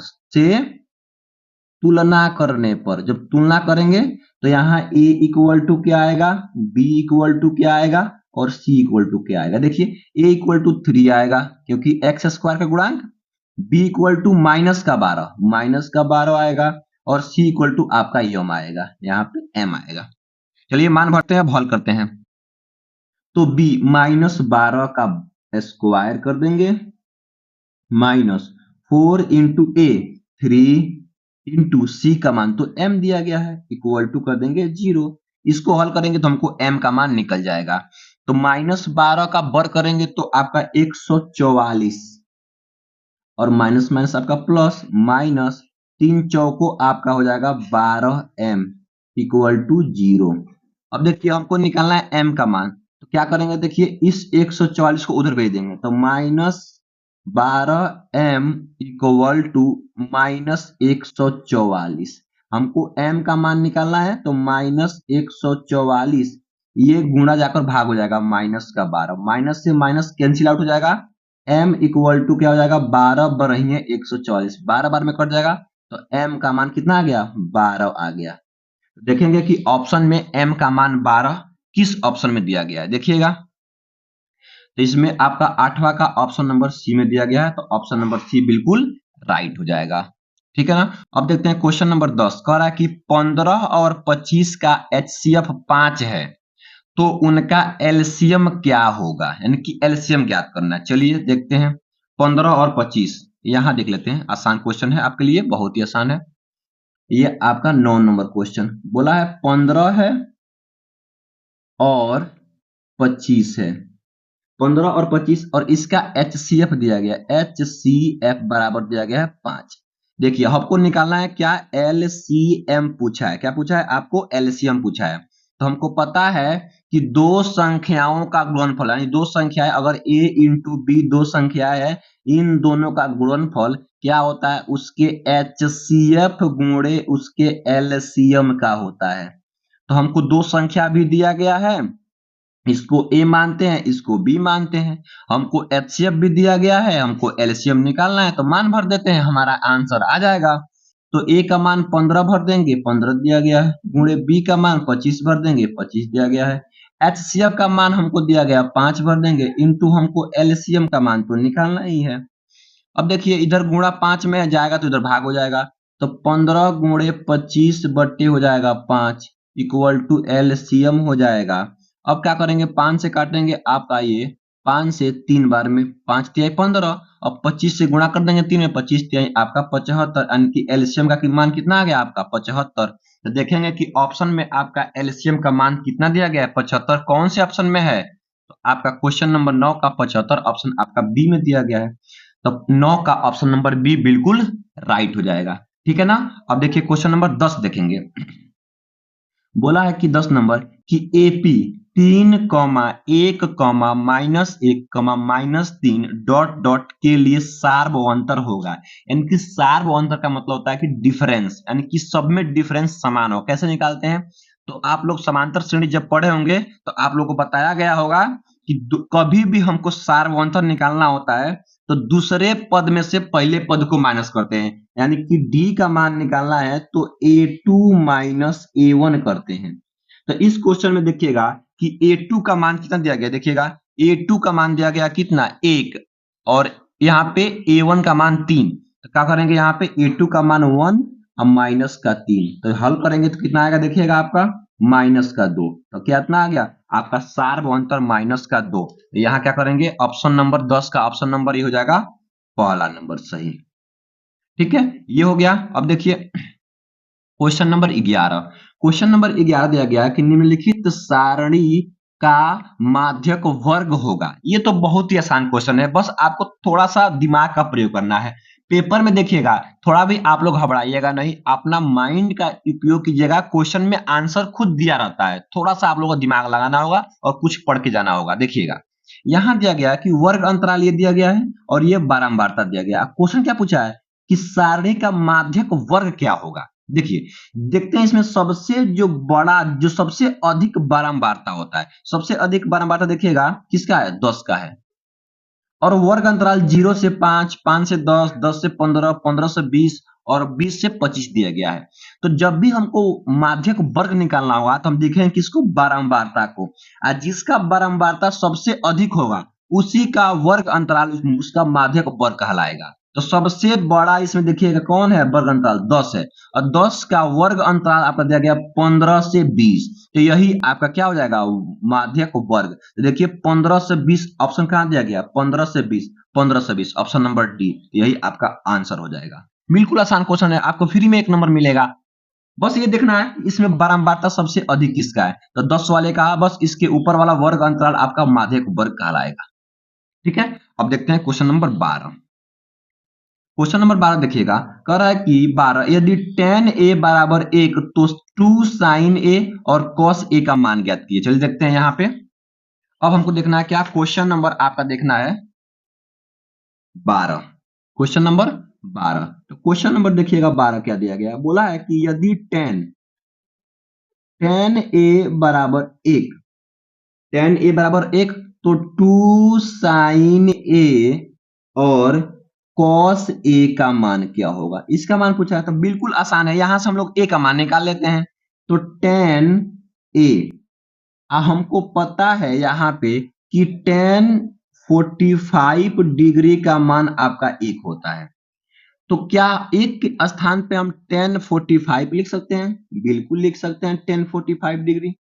A: जब तुलना करेंगे तो यहाँ a इक्वल टू क्या आएगा, b इक्वल टू क्या आएगा, और c इक्वल टू क्या आएगा। देखिए a इक्वल टू 3 आएगा क्योंकि x² का गुणांक, b इक्वल टू माइनस का 12 आएगा, और c इक्वल टू आपका m आएगा, यहाँ पे m आएगा। चलिए मान भरते हैं, हल करते हैं। तो b माइनस 12 का स्क्वायर कर देंगे, माइनस 4 इंटू a 3 इंटू सी का मान तो m दिया गया है, इक्वल टू कर देंगे 0। इसको हल करेंगे तो हमको m का मान निकल जाएगा। तो माइनस 12 का वर्ग करेंगे तो आपका 144, और माइनस माइनस आपका प्लस, माइनस 3 चौको आपका हो जाएगा 12m इक्वल टू 0। अब देखिए हमको निकालना है m का मान, तो क्या करेंगे, देखिए इस 144 को उधर भेज देंगे, तो minus 12m equal to minus 144। हमको m का मान निकालना है, तो माइनस 144 ये गुणा जाकर भाग हो जाएगा, माइनस का 12, माइनस से माइनस कैंसिल आउट हो जाएगा, m इक्वल टू क्या हो जाएगा, 12 बरहिए 144, 12 बार में कट जाएगा, तो m का मान कितना आ गया, 12 आ गया। देखेंगे कि ऑप्शन में m का मान 12 किस ऑप्शन में दिया गया है, देखिएगा। तो इसमें आपका 8वां का ऑप्शन नंबर सी में दिया गया है, तो ऑप्शन नंबर सी बिल्कुल राइट हो जाएगा, ठीक है ना। अब देखते हैं क्वेश्चन नंबर 10, कह रहा है कि 15 और 25 का HCF 5 है, तो उनका एलसीएम क्या होगा, यानी कि एलसीएम ज्ञात करना है। चलिए देखते हैं 15 और 25, यहां देख लेते हैं, आसान क्वेश्चन है आपके लिए, बहुत ही आसान है। ये आपका 9 नंबर क्वेश्चन बोला है, 15 है और 25 है, 15 और 25, और इसका HCF दिया गया, HCF बराबर दिया गया है 5। देखिए हमको निकालना है क्या, LCM पूछा है, क्या पूछा है आपको, LCM पूछा है। तो हमको पता है कि दो संख्याओं का गुणनफल, यानी दो संख्याएं अगर a इंटू b दो संख्याएं है, इन दोनों का गुणनफल क्या होता है, उसके HCF गुणे उसके LCM का होता है। तो हमको दो संख्या भी दिया गया है, इसको a मानते हैं, इसको b मानते हैं, हमको HCF भी दिया गया है, हमको LCM निकालना है, तो मान भर देते हैं, हमारा आंसर आ जाएगा। तो a का मान 15 भर देंगे, 15 दिया गया है, गुणे b का मान 25 भर देंगे, 25 दिया गया है, HCF का मान हमको दिया गया 5 भर देंगे, इंटू हमको LCM का मान तो निकालना ही है। अब देखिए इधर गुणा 5 में जाएगा तो इधर भाग हो जाएगा, तो 15 गुणे 25 बट्टे हो जाएगा 5 इक्वल टू LCM हो जाएगा, अब क्या करेंगे, 5 से काटेंगे आपका ये 5 से 3 बार में 5 तिहाई 15 और 25 से गुणा कर देंगे 3 में 25 तिहाई आपका 75 यानी कि एलसीएम का मान कितना आ गया आपका 75। तो देखेंगे कि ऑप्शन में आपका एलसीएम का मान कितना दिया गया है 75। कौन से ऑप्शन में है, तो आपका क्वेश्चन नंबर 9 का 75 ऑप्शन आपका बी में दिया गया है। तो 9 का ऑप्शन नंबर बी बिल्कुल राइट हो जाएगा। ठीक है ना। अब देखिए क्वेश्चन नंबर 10 देखेंगे। बोला है कि 10 नंबर कि एपी 3,1,-1,-3 डॉट डॉट के लिए सार्वअंतर होगा। यानी कि सार्वअंतर का मतलब होता है कि डिफरेंस, यानी कि सब में डिफरेंस समान हो। कैसे निकालते हैं, तो आप लोग समांतर श्रेणी जब पढ़े होंगे तो आप लोगों को बताया गया होगा कि कभी भी हमको सार्वअंतर निकालना होता है तो दूसरे पद में से पहले पद को माइनस करते हैं। यानी कि डी का मान निकालना है तो a2 माइनस a1 करते हैं। तो इस क्वेश्चन में देखिएगा कि a2 का मान कितना दिया गया, देखिएगा a2 का मान दिया गया कितना 1 और यहाँ पे a1 का मान 3। तो क्या करेंगे, यहाँ पे a2 का मान 1 और माइनस का 3, तो हल करेंगे तो कितना आएगा, देखिएगा आपका माइनस का 2। तो कितना आ गया आपका सार्वअंतर माइनस का 2। तो यहाँ क्या करेंगे, ऑप्शन नंबर 10 का ऑप्शन नंबर ये हो जाएगा पहला नंबर सही। ठीक है, ये हो गया। अब देखिए क्वेश्चन नंबर 11। क्वेश्चन नंबर 11 दिया गया कि निम्नलिखित सारणी का माध्यक वर्ग होगा। ये तो बहुत ही आसान क्वेश्चन है, बस आपको थोड़ा सा दिमाग का प्रयोग करना है। पेपर में देखिएगा थोड़ा भी आप लोग घबराइएगा नहीं, अपना माइंड का उपयोग कीजिएगा। क्वेश्चन में आंसर खुद दिया रहता है, थोड़ा सा आप लोगों को दिमाग लगाना होगा और कुछ पढ़ के जाना होगा। देखिएगा यहां दिया गया कि वर्ग अंतराल ये दिया गया है और ये बारंबारता दिया गया। क्वेश्चन क्या पूछा है कि सारणी का माध्यक वर्ग क्या होगा। देखिए देखते हैं इसमें सबसे जो बड़ा, जो सबसे अधिक बारंबारता होता है, सबसे अधिक बारंबारता देखिएगा किसका है, 10 का है। और वर्ग अंतराल 0 से 5, 5 से 10, 10 से 15, 15 से 20 और 20 से 25 दिया गया है। तो जब भी हमको माध्यक वर्ग निकालना होगा तो हम देखेंगे किसको, बारंबारता को। और जिसका बारंबारता सबसे अधिक होगा उसी का वर्ग अंतराल उसका माध्यक वर्ग कहलाएगा। तो सबसे बड़ा इसमें देखिएगा कौन है, वर्ग अंतराल 10 है और 10 का वर्ग अंतराल आपका दिया गया 15 से 20। तो यही आपका क्या हो जाएगा, माध्यक वर्ग। तो देखिए 15 से 20 ऑप्शन कहां दिया गया, 15 से 20, 15 से 20 ऑप्शन नंबर डी, यही आपका आंसर हो जाएगा। बिल्कुल आसान क्वेश्चन है, आपको फ्री में 1 नंबर मिलेगा। बस ये देखना है इसमें बारंबारता सबसे अधिक किसका है, तो 10 वाले का बस इसके ऊपर वाला वर्ग अंतराल आपका माध्यक वर्ग कहलाएगा। ठीक है, अब देखते हैं क्वेश्चन नंबर 12। क्वेश्चन नंबर 12 देखिएगा, कह रहा है कि 12 यदि tan a बराबर 1 तो 2 sin a और cos a का मान ज्ञात कीजिए। चलिए देखते हैं यहाँ पे। अब हमको देखना है क्या, क्वेश्चन नंबर आपका देखना है 12। क्वेश्चन नंबर 12, तो क्वेश्चन नंबर देखिएगा 12 क्या दिया गया, बोला है कि यदि tan a बराबर 1, tan a बराबर 1 तो 2 sin a और cos a का मान क्या होगा। इसका मान पूछा है तो बिल्कुल आसान है, यहां से हम लोग a का मान निकाल लेते हैं। तो tan a हमको पता है यहाँ पे कि tan 45 डिग्री का मान आपका 1 होता है। तो क्या एक के स्थान पे हम tan 45 लिख सकते हैं, बिल्कुल लिख सकते हैं tan 45 डिग्री।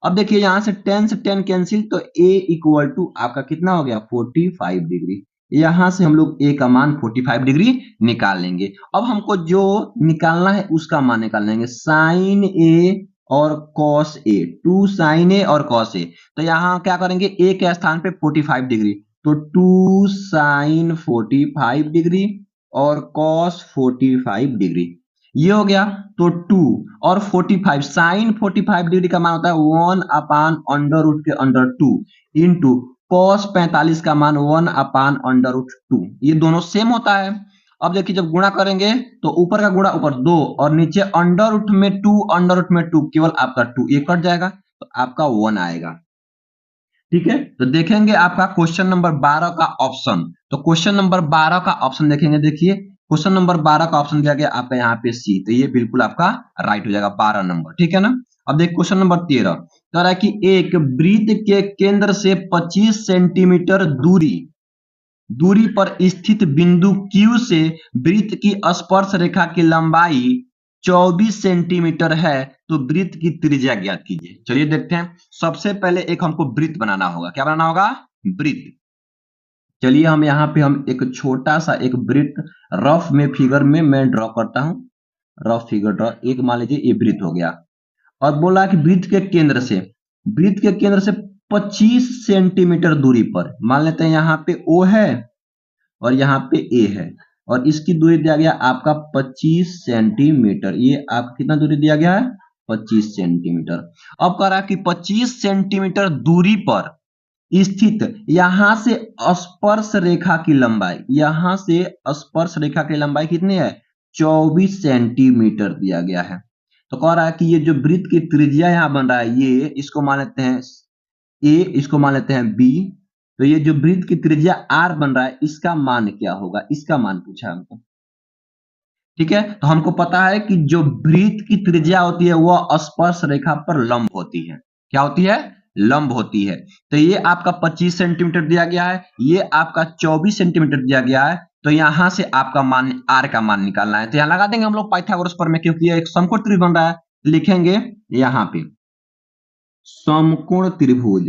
A: अब देखिए यहां से tan से tan कैंसिल, तो a इक्वल टू आपका कितना हो गया 45 डिग्री। यहां से हम लोग a का मान 45 डिग्री निकाल लेंगे। अब हमको जो निकालना है उसका मान निकाल लेंगे, sin a और cos a, 2 sin a और cos a। तो यहां क्या करेंगे, a के स्थान पे 45 डिग्री, तो 2 sin 45 डिग्री और cos 45 डिग्री, ये हो गया। तो 2 और 45, साइन 45 डिग्री का मान होता है 1 अपान अंडर रूट के अंडर 2 इंटू कॉस 45 का मान 1 अपान अंडर रूट 2, ये दोनों सेम होता है। अब देखिए जब गुणा करेंगे तो ऊपर का गुणा ऊपर 2 और नीचे अंडर रूट में 2, अंडर रूट में 2 केवल आपका 2, ये कट जाएगा तो आपका 1 आएगा। ठीक है, तो देखेंगे आपका क्वेश्चन नंबर 12 का ऑप्शन। तो क्वेश्चन नंबर 12 का ऑप्शन देखेंगे, देखिए क्वेश्चन नंबर 12 का ऑप्शन दिया गया आपका यहाँ पे सी, तो ये बिल्कुल आपका राइट हो जाएगा 12 नंबर। ठीक है ना। अब देखिए क्वेश्चन नंबर 13 कह रहा है कि एक वृत्त के केंद्र से 25 सेंटीमीटर दूरी पर स्थित बिंदु Q से वृत्त की स्पर्श रेखा की लंबाई 24 सेंटीमीटर है तो वृत्त की त्रिज्या ज्ञात कीजिए। चलिए देखते हैं। सबसे पहले एक हमको वृत्त बनाना होगा। क्या बनाना होगा? वृत्त। चलिए हम यहाँ पे हम एक छोटा सा एक वृत्त रफ में फिगर में मैं ड्रॉ करता हूं। Rough figure draw. एक मान लीजिए ये वृत्त हो गया और बोला कि वृत्त के केंद्र से 25 सेंटीमीटर दूरी पर, मान लेते हैं यहाँ पे O है और यहाँ पे A है और इसकी दूरी दिया गया आपका 25 सेंटीमीटर। ये आपका कितना दूरी दिया गया है? 25 सेंटीमीटर। अब कह रहा है कि 25 सेंटीमीटर दूरी पर स्थित यहां से स्पर्श रेखा की लंबाई, यहां से स्पर्श रेखा की लंबाई कितनी है? 24 सेंटीमीटर दिया गया है। तो कह रहा है कि ये जो वृत्त की त्रिज्या यहां बन रहा है, ये इसको मान लेते हैं A, इसको मान लेते हैं B। तो ये जो वृत्त की त्रिज्या R बन रहा है, इसका मान क्या होगा? इसका मान पूछा हमको। ठीक है, तो हमको पता है कि जो वृत्त की त्रिज्या होती है वह स्पर्श रेखा पर लंब होती है। क्या होती है? लंब होती है। तो ये आपका 25 सेंटीमीटर दिया गया है, ये आपका 24 सेंटीमीटर दिया गया है। तो यहां से आपका मान R का मान निकालना है। तो यहां लगा देंगे हम लोग पाइथागोरस प्रमेय, क्योंकि ये एक समकोण त्रिभुज बन रहा है। लिखेंगे यहां पे समकोण त्रिभुज,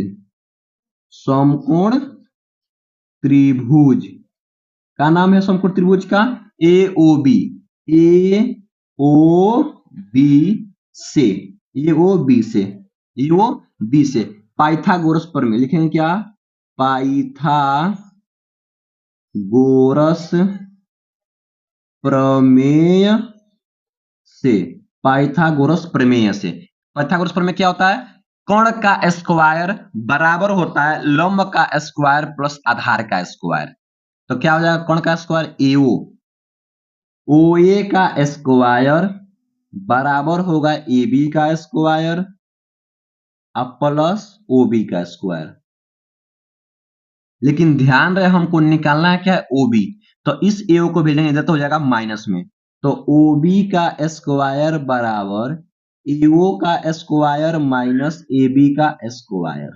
A: समकोण त्रिभुज का नाम है समकोण त्रिभुज का AOB, AOB से, AOB से, AOB से पाइथागोरस प्रमेय लिखेंगे। क्या? पाइथागोरस प्रमेय से, पाइथागोरस प्रमेय से। पाइथागोरस प्रमेय क्या होता है? कर्ण का स्क्वायर बराबर होता है लंब का स्क्वायर प्लस आधार का स्क्वायर। तो क्या हो जाएगा? कर्ण का स्क्वायर AO, OA का स्क्वायर बराबर होगा AB का स्क्वायर अब प्लस OB का स्क्वायर। लेकिन ध्यान रहे हमको निकालना है क्या है? OB। तो इस AO को भेजेंगे इधर तो हो जाएगा माइनस में। तो OB का स्क्वायर बराबर AO का स्क्वायर माइनस AB का स्क्वायर।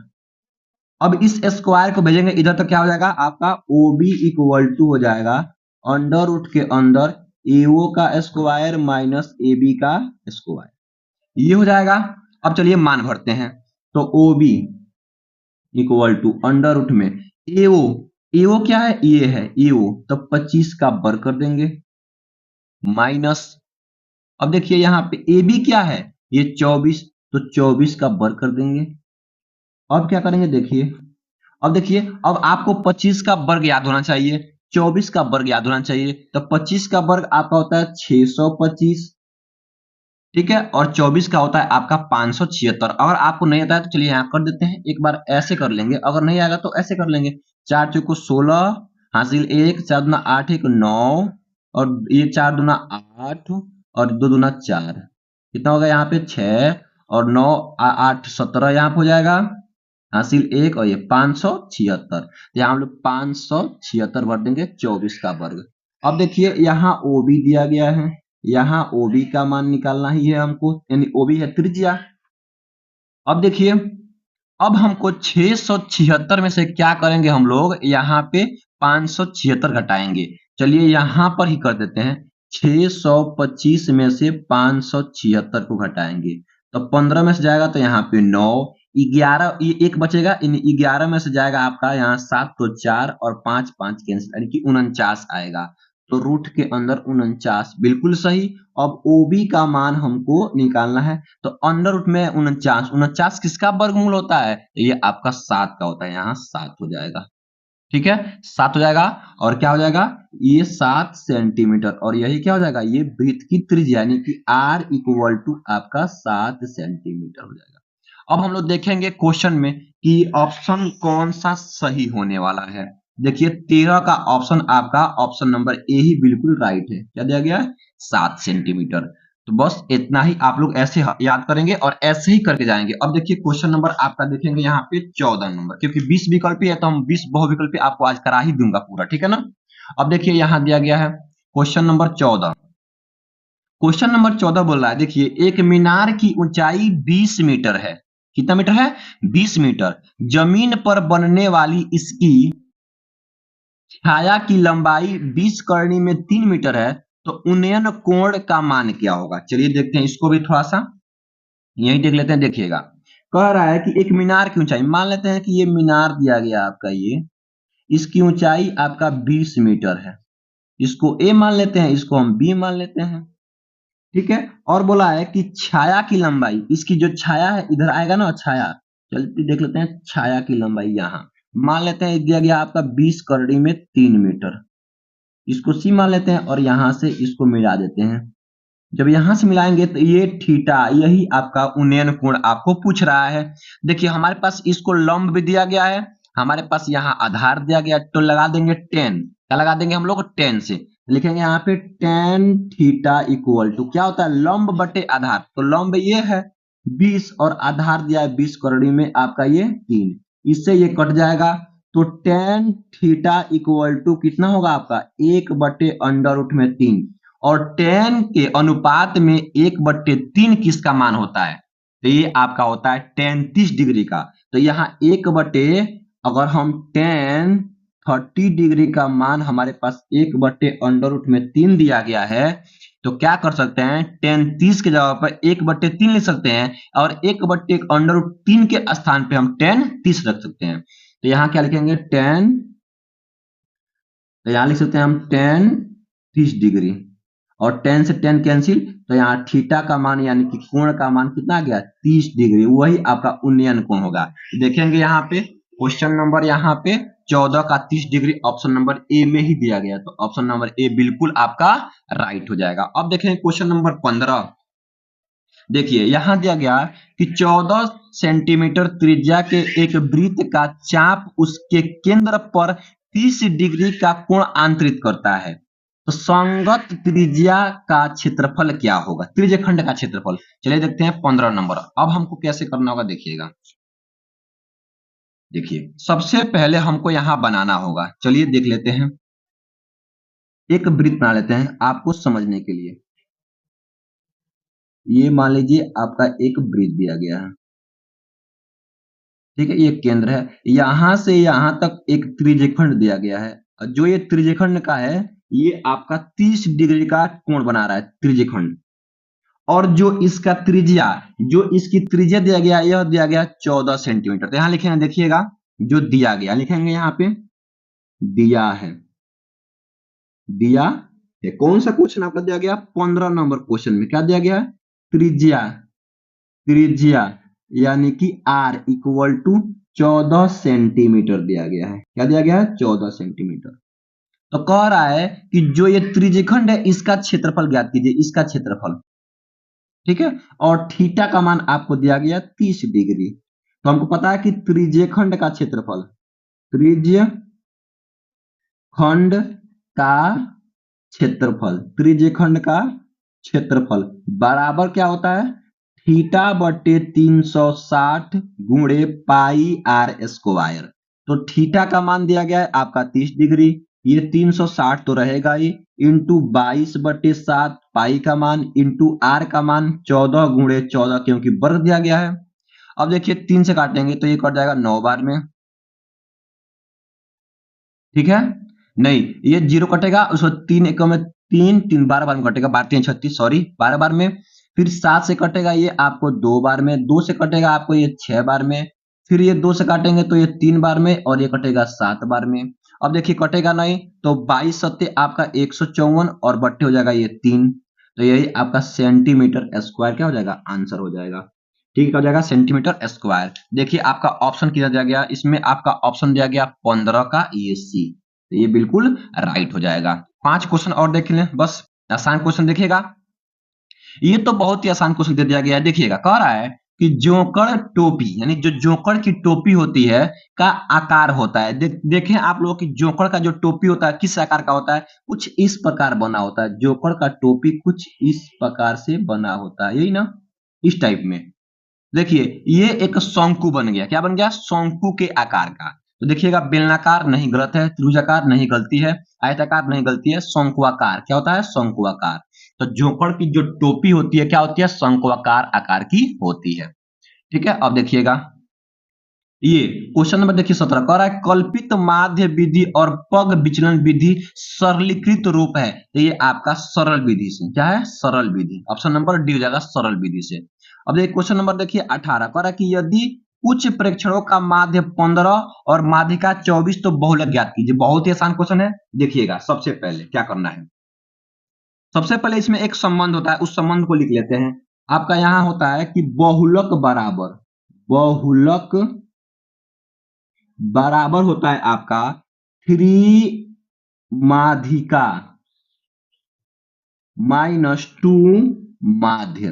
A: अब इस स्क्वायर को भेजेंगे इधर तो क्या हो जाएगा? आपका OB इक्वल टू हो जाएगा अंडर रूट के अंदर AO का स्क्वायर माइनस AB का स्क्वायर। ये हो जाएगा। अब चलिए मान भरते हैं। तो OB equal to under root में AO, AO क्या है? ये है AO, तो 25 का वर्ग कर देंगे माइनस। अब देखिए यहाँ पे AB क्या है? ये 24, तो 24 का वर्ग कर देंगे। अब क्या करेंगे? देखिए अब देखिए, अब आपको 25 का वर्ग याद होना चाहिए, 24 का वर्ग याद होना चाहिए। तो 25 का वर्ग आपका होता है 625, ठीक है, और 24 का होता है आपका 576। अगर आपको नहीं आता है तो चलिए यहां कर देते हैं, एक बार ऐसे कर लेंगे, अगर नहीं आएगा तो ऐसे कर लेंगे। 4 चौको 16 हासिल 1, 4 दूना 8 1 9 और ये 4 दूना 8 और 2 दूना 4, कितना होगा यहाँ पे? 6 और 9 8 17 यहाँ पे हो जाएगा हासिल 1 और ये 576। यहाँ हम लोग 576 भर देंगे 24 का वर्ग। अब देखिए यहाँ OB दिया गया है, यहाँ OB का मान निकालना ही है हमको, यानी OB है त्रिज्या। अब देखिए, अब हमको 676 में से क्या करेंगे हम लोग? यहाँ पे 576 घटाएंगे। चलिए यहाँ पर ही कर देते हैं। 625 में से 576 को घटाएंगे तो 15 में से जाएगा तो यहाँ पे 9, 11 ये एक बचेगा, 11 में से जाएगा आपका यहाँ 7 तो 4 और 5 5 कैंसिल, यानी कि 49 आएगा। तो रूट के अंदर 49 बिल्कुल सही। अब OB का मान हमको निकालना है। तो अंडर रूट में 49 किसका वर्गमूल होता है? ये आपका 7 का होता है, यहाँ 7 हो जाएगा। ठीक है, 7 हो जाएगा और क्या हो जाएगा? ये 7 सेंटीमीटर और यही क्या हो जाएगा? ये वृत्त की त्रिज्या, यानी कि R इक्वल टू आपका 7 सेंटीमीटर हो जाएगा। अब हम लोग देखेंगे क्वेश्चन में कि ऑप्शन कौन सा सही होने वाला है। देखिए 13 का ऑप्शन आपका ऑप्शन नंबर ए ही बिल्कुल राइट है। क्या दिया गया है? 7 सेंटीमीटर। तो बस इतना ही आप लोग ऐसे याद करेंगे और ऐसे ही करके जाएंगे। अब देखिए क्वेश्चन नंबर आपका देखेंगे यहाँ पे 14 नंबर, क्योंकि 20 विकल्पी है तो हम 20 बहुविकल्पी आपको आज करा ही दूंगा पूरा, ठीक है ना। अब देखिए यहाँ दिया गया है क्वेश्चन नंबर 14। क्वेश्चन नंबर 14 बोल रहा है, देखिए एक मीनार की ऊंचाई 20 मीटर है। कितना मीटर है? 20 मीटर। जमीन पर बनने वाली इसकी छाया की लंबाई 20 करनी में 3 मीटर है, तो उन्नयन कोण का मान क्या होगा? चलिए देखते हैं इसको भी थोड़ा सा यही देख लेते हैं। देखिएगा, कह रहा है कि एक मीनार की ऊंचाई, मान लेते हैं कि ये मीनार दिया गया आपका, ये इसकी ऊंचाई आपका 20 मीटर है। इसको ए मान लेते हैं, इसको हम बी मान लेते हैं। ठीक है, और बोला है कि छाया की लंबाई, इसकी जो छाया है इधर आएगा ना छाया, चलिए देख लेते हैं छाया की लंबाई। यहाँ मान लेते हैं दिया गया आपका 20 करड़ी में 3 मीटर, इसको सी मान लेते हैं और यहां से इसको मिला देते हैं। जब यहां से मिलाएंगे तो ये थीटा, यही आपका उन्नयन कोण आपको पूछ रहा है। देखिए हमारे पास इसको लंब भी दिया गया है, हमारे पास यहाँ आधार दिया गया, तो लगा देंगे 10। क्या लगा देंगे हम लोग? 10 से लिखेंगे यहाँ पे tan थीटा इक्वल टू क्या होता है? लंब बटे आधार। तो लंब ये है 20 और आधार दिया है 20 करड़ी में आपका ये 3, इससे ये कट जाएगा। तो tan थीटा इक्वल टू कितना होगा आपका? 1/√3। और tan के अनुपात में 1/3 किसका मान होता है? तो ये आपका होता है tan 30 डिग्री का। तो यहाँ अगर हम tan 30 डिग्री का मान हमारे पास 1/√3 दिया गया है, तो क्या कर सकते हैं? tan 30 के जगह पर 1/3 लिख सकते हैं और 1/√3 के स्थान पे हम tan 30 रख सकते हैं। तो यहाँ क्या लिखेंगे? तो यहाँ लिख सकते हैं हम tan 30 डिग्री और tan से tan कैंसिल, तो यहाँ थीटा का मान यानी कि कोण का मान कितना आ गया? 30 डिग्री, वही आपका उन्नयन कोण होगा। देखेंगे यहाँ पे क्वेश्चन नंबर यहाँ पे 14 का 30 डिग्री ऑप्शन नंबर ए में ही दिया गया, तो ऑप्शन नंबर ए बिल्कुल आपका राइट हो जाएगा। अब देखेंगे क्वेश्चन नंबर 15। देखिए यहाँ दिया गया कि 14 सेंटीमीटर त्रिज्या के एक वृत्त का चाप उसके केंद्र पर 30 डिग्री का कोण आंतरित करता है, तो संगत त्रिज्या का क्षेत्रफल क्या होगा? त्रिज्यखंड का क्षेत्रफल। चलिए देखते हैं 15 नंबर। अब हमको कैसे करना होगा देखिएगा। देखिए सबसे पहले हमको यहां बनाना होगा, चलिए देख लेते हैं। एक वृत्त बना लेते हैं आपको समझने के लिए। ये मान लीजिए आपका एक वृत्त दिया गया है, ठीक है, ये केंद्र है, यहां से यहां तक एक त्रिज्यखंड दिया गया है। जो ये त्रिज्यखंड का है, ये आपका 30 डिग्री का कोण बना रहा है त्रिज्यखंड। और जो इसका त्रिज्या, जो इसकी त्रिज्या दिया गया, यह दिया गया 14 सेंटीमीटर। तो यहां लिखेंगे, देखिएगा जो दिया गया लिखेंगे यहाँ पे दिया है, दिया है। कौन सा क्वेश्चन आपका दिया गया? 15 नंबर क्वेश्चन में क्या दिया गया? त्रिज्या, त्रिज्या यानी कि r इक्वल टू 14 सेंटीमीटर दिया गया है। क्या दिया गया है? 14 सेंटीमीटर। तो कह रहा है कि जो ये त्रिज्यखंड है इसका क्षेत्रफल ज्ञात कीजिए, इसका क्षेत्रफल। ठीक है, और थीटा का मान आपको दिया गया 30 डिग्री। तो हमको पता है कि त्रिज्यखंड का क्षेत्रफल, त्रिज्यखंड का क्षेत्रफल, त्रिज्यखंड का क्षेत्रफल बराबर क्या होता है? थीटा बटे 360 गुणे पाई आर स्क्वायर। तो थीटा का मान दिया गया है आपका 30 डिग्री, ये 360 तो रहेगा ही, इंटू 22/7 पाई का मान इंटू आर का मान 14 गुणे 14, क्योंकि वर्ग दिया गया है। अब देखिए 3 से काटेंगे तो ये कट जाएगा 9 बार में, ठीक है, नहीं ये 0 कटेगा, उसको 3 एकम में 3, 3 12 बार में कटेगा, 12 3 36, सॉरी 12 बार में। फिर 7 से कटेगा ये आपको 2 बार में, 2 से कटेगा आपको ये 6 बार में, फिर ये 2 से काटेंगे तो ये 3 बार में और ये कटेगा 7 बार में। अब देखिए कटेगा नहीं, तो 22 सत्ते आपका 154 और बट्टे हो जाएगा ये 3, तो यही आपका सेंटीमीटर स्क्वायर क्या हो जाएगा? आंसर हो जाएगा। ठीक है, क्या हो जाएगा? Centimetre square. देखिए आपका ऑप्शन कितना दिया गया, इसमें आपका ऑप्शन दिया गया 15 का ये सी, तो ये बिल्कुल राइट हो जाएगा। 5 क्वेश्चन और देख लें, बस आसान क्वेश्चन देखिएगा। ये तो बहुत ही आसान क्वेश्चन दे दिया गया है। देखिएगा कह रहा है कि जोकर टोपी, यानी जो जोकर की टोपी होती है का आकार होता है। देखें आप लोग कि जोकर का जो टोपी होता है किस आकार का होता है? कुछ इस प्रकार बना होता है। जोकर का टोपी कुछ इस प्रकार से बना होता है, यही ना, इस टाइप में। देखिए ये एक शंकु बन गया, क्या बन गया? शंकु के आकार का। तो देखिएगा बेलनाकार नहीं, गलत है, त्रिभुजाकार नहीं, गलती है, आयताकार नहीं, गलती है, शंकुआकार। क्या होता है? शंकुआकार। तो जोकर की जो टोपी होती है क्या होती है? शंकुआकार आकार की होती है। ठीक है, अब देखिएगा ये क्वेश्चन नंबर देखिए 17 कह रहा है कल्पित माध्य विधि और पग विचलन विधि सरलीकृत रूप है। तो ये आपका सरल विधि से क्या है, सरल विधि। ऑप्शन नंबर डी हो जाएगा सरल विधि से। अब देखिए क्वेश्चन नंबर देखिए 18 कह रहा है कि यदि कुछ प्रेक्षणों का माध्य 15 और माध्यिका 24 तो बहुलक ज्ञात कीजिए। बहुत ही आसान क्वेश्चन है। देखिएगा सबसे पहले क्या करना है, सबसे पहले इसमें एक संबंध होता है, उस संबंध को लिख लेते हैं। आपका यहां होता है कि बहुलक बराबर होता है आपका 3 माध्यिका माइनस 2 माध्य,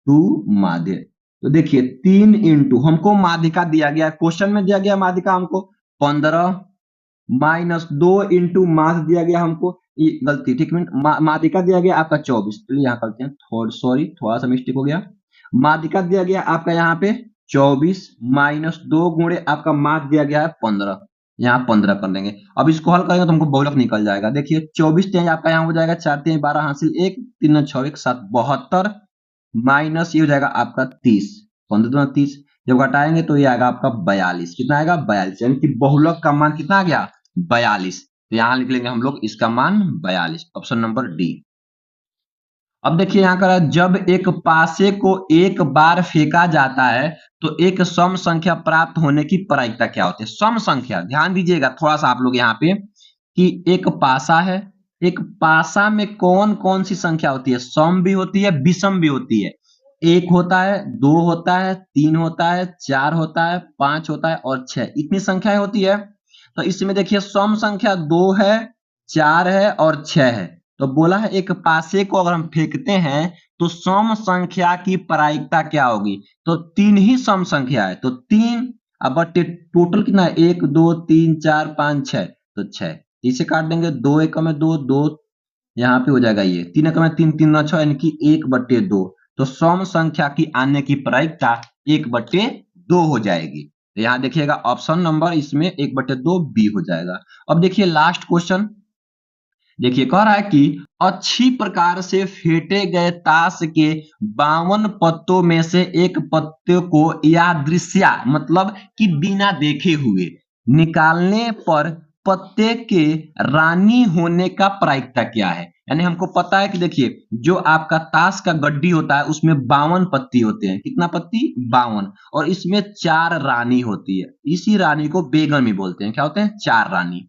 A: 2 माध्य। तो देखिए 3 इंटू हमको माध्यिका दिया गया, क्वेश्चन में दिया गया माध्यिका हमको 15 माइनस 2 इंटू माध्य दिया गया हमको, ये गलती ठीक मिनट, माध्यिका दिया गया आपका 24। चलिए यहाँ करते हैं, थोड़ा सा मिस्टेक हो गया। माध्यिका दिया गया आपका यहाँ पे 24 माइनस 2 गुणे आपका माध्य दिया गया है 15, यहाँ 15 कर देंगे। अब इसको हल करेंगे तो हमको बहुलक निकल जाएगा। देखिए 24 तेज आपका यहाँ हो जाएगा 4 3 12 हासिल 1 3 6 1 7 72 माइनस ये हो जाएगा आपका 30, 15 दूना 30, जब घटाएंगे तो ये आएगा आपका 42। कितना आएगा 42, यानी कि बहुलक का मान कितना आ गया 42। तो यहां लिख लेंगे हम लोग इसका मान 42, ऑप्शन नंबर डी। अब देखिए यहां कर जब एक पासे को एक बार फेंका जाता है तो एक सम संख्या प्राप्त होने की प्रायिकता क्या होती है। सम संख्या ध्यान दीजिएगा थोड़ा सा आप लोग यहाँ पे कि एक पासा है, एक पासा में कौन कौन सी संख्या होती है, सम भी होती है विषम भी होती है। 1 होता है, 2 होता है, 3 होता है, 4 होता है, 5 होता है और 6, इतनी संख्याएं होती है। तो इसमें देखिए सम संख्या 2 है, 4 है और 6 है। तो बोला है एक पासे को अगर हम फेंकते हैं तो सम संख्या की प्रायिकता क्या होगी। तो 3 ही सम संख्या है, तो 3 अब बटे टोटल कितना है 1 2 3 4 5 6, तो 6 इसे काट देंगे, 2 एकम में 2 2 यहाँ पे हो जाएगा ये 3 एकम में 3 3 6 यानी कि 1/2। तो सम संख्या की आने की प्रायिकता 1/2 हो जाएगी। तो यहाँ देखिएगा ऑप्शन नंबर इसमें 1/2 बी हो जाएगा। अब देखिए लास्ट क्वेश्चन, देखिए कह रहा है कि अच्छी प्रकार से फेंटे गए ताश के 52 पत्तों में से एक पत्ते को यादृच्छिया मतलब कि बिना देखे हुए निकालने पर पत्ते के रानी होने का प्रायिकता क्या है। यानी हमको पता है कि देखिए जो आपका ताश का गड्डी होता है उसमें 52 पत्ती होते हैं, कितना पत्ती 52, और इसमें 4 रानी होती है। इसी रानी को बेगम ही बोलते हैं, क्या होते हैं 4 रानी।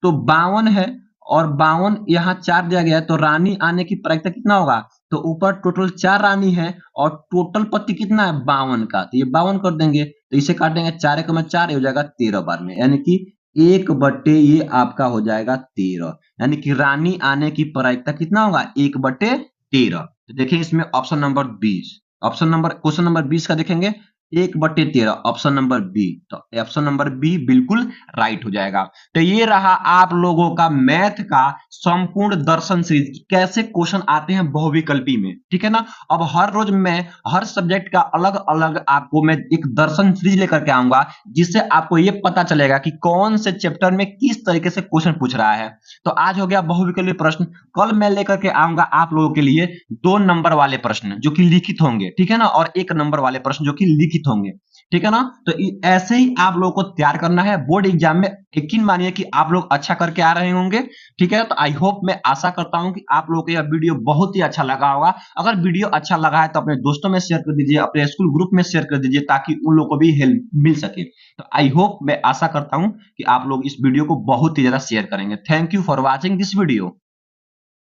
A: तो 52 है और 52 यहाँ 4 दिया गया है, तो रानी आने की प्रायिकता कितना होगा। तो ऊपर टोटल 4 रानी है और टोटल पत्ती कितना है 52 का, तो ये 52 कर देंगे, तो इसे काटेंगे 4 एकम में 4 हो जाएगा 13 बार में, यानी कि 1/, ये आपका हो जाएगा 13, यानी कि रानी आने की प्रायिकता कितना होगा 1/13। तो देखिए इसमें option number 20, option number question number 20 का देखेंगे 1/13, ऑप्शन नंबर बी। तो ऑप्शन नंबर बी बिल्कुल राइट हो जाएगा। तो ये रहा आप लोगों का मैथ का संपूर्ण दर्शन सीरीज, कैसे क्वेश्चन आते हैं बहुविकल्पी में, ठीक है ना। अब हर रोज मैं हर सब्जेक्ट का अलग अलग आपको मैं एक दर्शन सीरीज लेकर के आऊंगा, जिससे आपको ये पता चलेगा कि कौन से चैप्टर में किस तरीके से क्वेश्चन पूछ रहा है। तो आज हो गया बहुविकल्पी प्रश्न, कल मैं लेकर के आऊंगा आप लोगों के लिए 2 नंबर वाले प्रश्न जो कि लिखित होंगे, ठीक है ना, और 1 नंबर वाले प्रश्न जो कि लिखित होंगे, ठीक है ना। तो ऐसे ही आप लोगों को तैयार करना है बोर्ड एग्जाम में। यकीन मानिए कि आप लोग अच्छा करके आ रहे होंगे, ठीक है। तो आई होप, मैं आशा करता हूं कि आप लोगों को यह वीडियो बहुत ही अच्छा लगा होगा। अगर वीडियो अच्छा लगा है तो अपने दोस्तों में शेयर कर दीजिए, अपने स्कूल ग्रुप में शेयर कर दीजिए, ताकि उन लोगों को भी हेल्प मिल सके। तो आई होप, मैं आशा करता हूं कि आप लोग इस वीडियो को बहुत ही ज्यादा शेयर करेंगे। Thank you for watching this video.